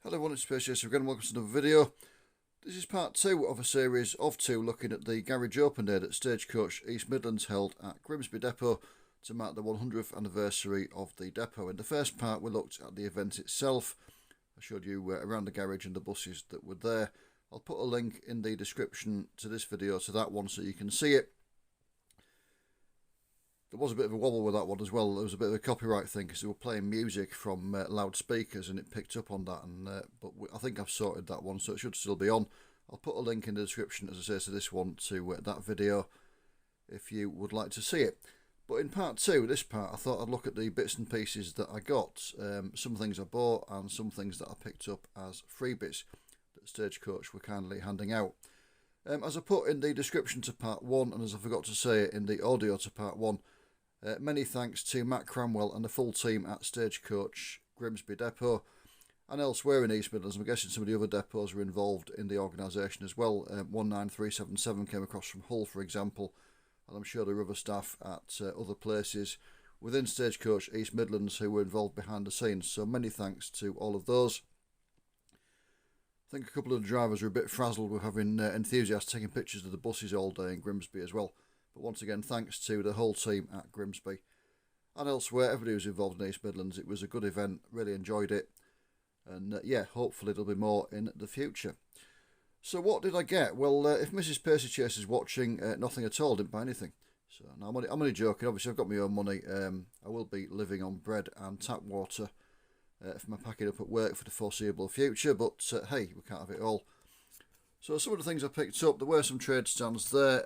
Hello everyone, it's Space Chaser again, welcome to another video. This is part 2 of a series of 2 looking at the Garage Open Day that Stagecoach East Midlands held at Grimsby Depot to mark the 100th anniversary of the depot. In the first part we looked at the event itself. I showed you around the garage and the buses that were there. I'll put a link in the description to this video to that one so you can see it. There was a bit of a wobble with that one as well. There was a bit of a copyright thing because they were playing music from loudspeakers and it picked up on that. But I think I've sorted that one, so it should still be on. I'll put a link in the description, as I say, to this one, to that video, if you would like to see it. But in part 2, this part, I thought I'd look at the bits and pieces that I got. Some things I bought and some things that I picked up as freebies that Stagecoach were kindly handing out. As I put in the description to part 1, and as I forgot to say it in the audio to part 1, many thanks to Matt Cramwell and the full team at Stagecoach Grimsby Depot and elsewhere in East Midlands. I'm guessing some of the other depots were involved in the organisation as well. 19377 came across from Hull, for example, and I'm sure there are other staff at other places within Stagecoach East Midlands who were involved behind the scenes. So many thanks to all of those. I think a couple of the drivers were a bit frazzled with having enthusiasts taking pictures of the buses all day in Grimsby as well. But once again, thanks to the whole team at Grimsby and elsewhere, everybody who was involved in East Midlands. It was a good event, really enjoyed it. And yeah, hopefully there'll be more in the future. So what did I get? Well, if Mrs. Pacey Chase is watching, nothing at all, didn't buy anything. So no, I'm only joking. Obviously, I've got my own money. I will be living on bread and tap water for my packing up at work for the foreseeable future. But hey, we can't have it all. So some of the things I picked up, there were some trade stands there.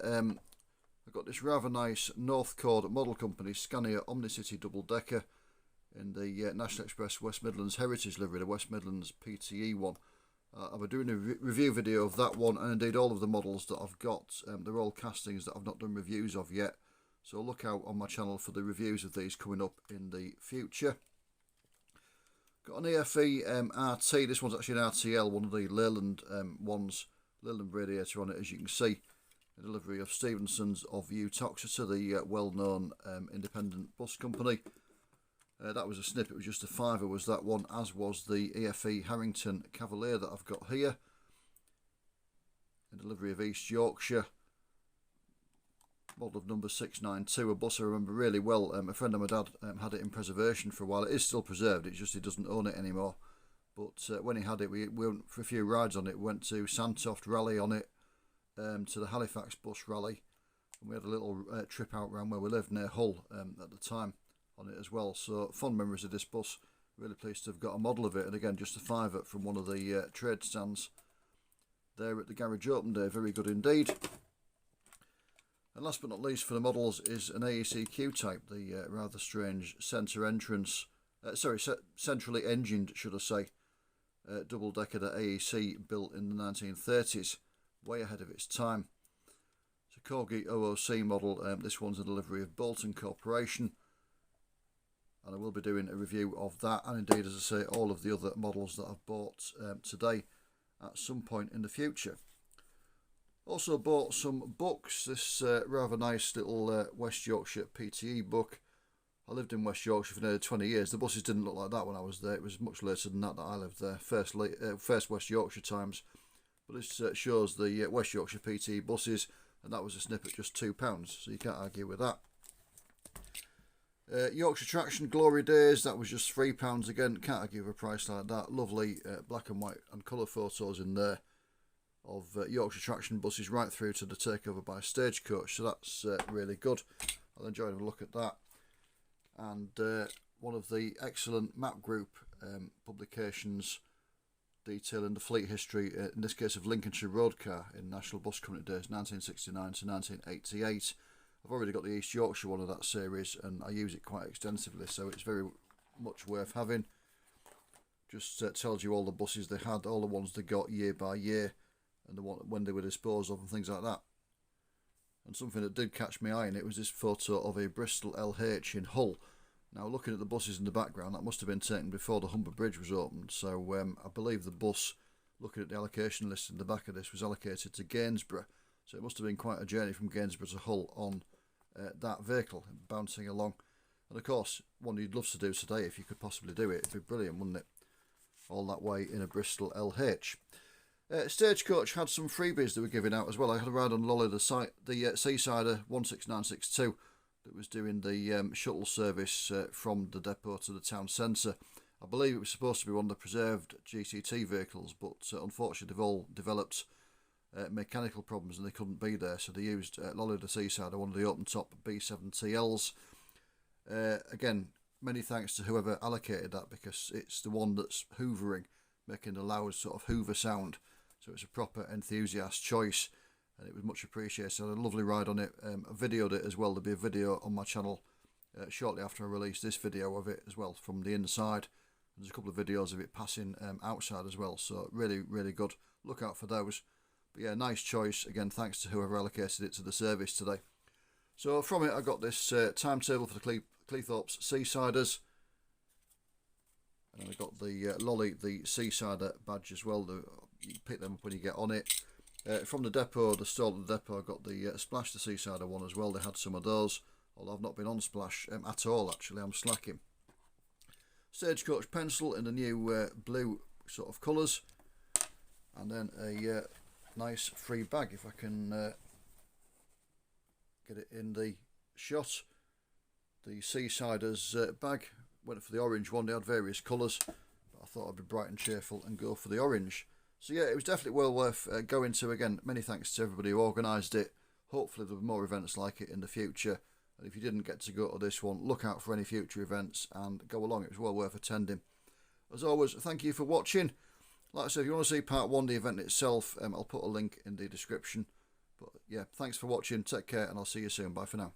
I've got this rather nice Northcord Model Company Scania Omnicity double decker in the National Express West Midlands Heritage livery, the West Midlands PTE one. I'll be doing a review video of that one and indeed all of the models that I've got. They're all castings that I've not done reviews of yet, so look out on my channel for the reviews of these coming up in the future. Got an EFE RT, this one's actually an RTL, one of the Leyland ones, Leyland radiator on it, as you can see. A delivery of Stevenson's of Utoxeter, the well-known independent bus company. That was a snip, it was just a £5, was that one, as was the EFE Harrington Cavalier that I've got here. A delivery of East Yorkshire. Model of number 692, a bus I remember really well. A friend of my dad had it in preservation for a while. It is still preserved, it's just he doesn't own it anymore. But when he had it, we went for a few rides on it. We went to Sandtoft Rally on it. To the Halifax bus rally, and we had a little trip out around where we lived near Hull at the time on it as well. So fond memories of this bus, really pleased to have got a model of it, and again just a £5 from one of the trade stands there at the Garage Open Day, very good indeed. And last but not least for the models is an AEC Q-Type, the rather strange centre entrance, centrally engined should I say, double decker that AEC built in the 1930s. Way ahead of its time. It's a Corgi OOC model. This one's a delivery of Bolton Corporation, and I will be doing a review of that, and indeed, as I say, all of the other models that I've bought today at some point in the future. Also bought some books. This rather nice little West Yorkshire PTE book. I lived in West Yorkshire for nearly 20 years. The buses didn't look like that when I was there. It was much later than that I lived there. First West Yorkshire times. But this shows the West Yorkshire PTE buses, and that was a snip at just £2, so you can't argue with that. Yorkshire Traction Glory Days, that was just £3 again, can't argue with a price like that. Lovely black and white and colour photos in there of Yorkshire Traction buses right through to the takeover by Stagecoach, so that's really good. I'll enjoy having a look at that. And one of the excellent Map Group publications detailing the fleet history, in this case of Lincolnshire Road Car in National Bus Company days, 1969 to 1988. I've already got the East Yorkshire one of that series and I use it quite extensively, so it's very much worth having. Just tells you all the buses they had, all the ones they got year by year, and the one when they were disposed of and things like that. And something that did catch my eye in it was this photo of a Bristol LH in Hull. Now, looking at the buses in the background, that must have been taken before the Humber Bridge was opened. So I believe the bus, looking at the allocation list in the back of this, was allocated to Gainsborough. So it must have been quite a journey from Gainsborough to Hull on that vehicle, bouncing along. And of course, one you'd love to do today, if you could possibly do it, it'd be brilliant, wouldn't it? all that way in a Bristol LH. Stagecoach had some freebies they were giving out as well. I had a ride on Lolly, the Seasider 16962 that was doing the shuttle service from the depot to the town centre. I believe it was supposed to be one of the preserved GCT vehicles, but unfortunately they've all developed mechanical problems and they couldn't be there, so they used Lolly the Seasider, one of the open top B7TLs. Again, many thanks to whoever allocated that, because it's the one that's hoovering, making the loud sort of hoover sound. So it's a proper enthusiast choice, and it was much appreciated. I had a lovely ride on it. I videoed it as well. There'll be a video on my channel shortly after I release this video of it as well, from the inside. There's a couple of videos of it passing outside as well, so really, really good. Look out for those. But yeah, nice choice. Again, thanks to whoever allocated it to the service today. So from it, I got this timetable for the Cleethorpes Seasiders. And I got the Lolly, the Seasider badge as well. You pick them up when you get on it. From the depot, the stall at the depot, I got the Splash the Seasider one as well. They had some of those, although I've not been on Splash at all actually. I'm slacking. Stagecoach pencil in the new blue sort of colours, and then a nice free bag if I can get it in the shot. The Seasiders bag, went for the orange one. They had various colours, but I thought I'd be bright and cheerful and go for the orange. So yeah, it was definitely well worth going to. Again, many thanks to everybody who organised it. Hopefully there'll be more events like it in the future. And if you didn't get to go to this one, look out for any future events and go along. It was well worth attending. As always, thank you for watching. Like I said, if you want to see part 1, the event itself, I'll put a link in the description. But yeah, thanks for watching. Take care, and I'll see you soon. Bye for now.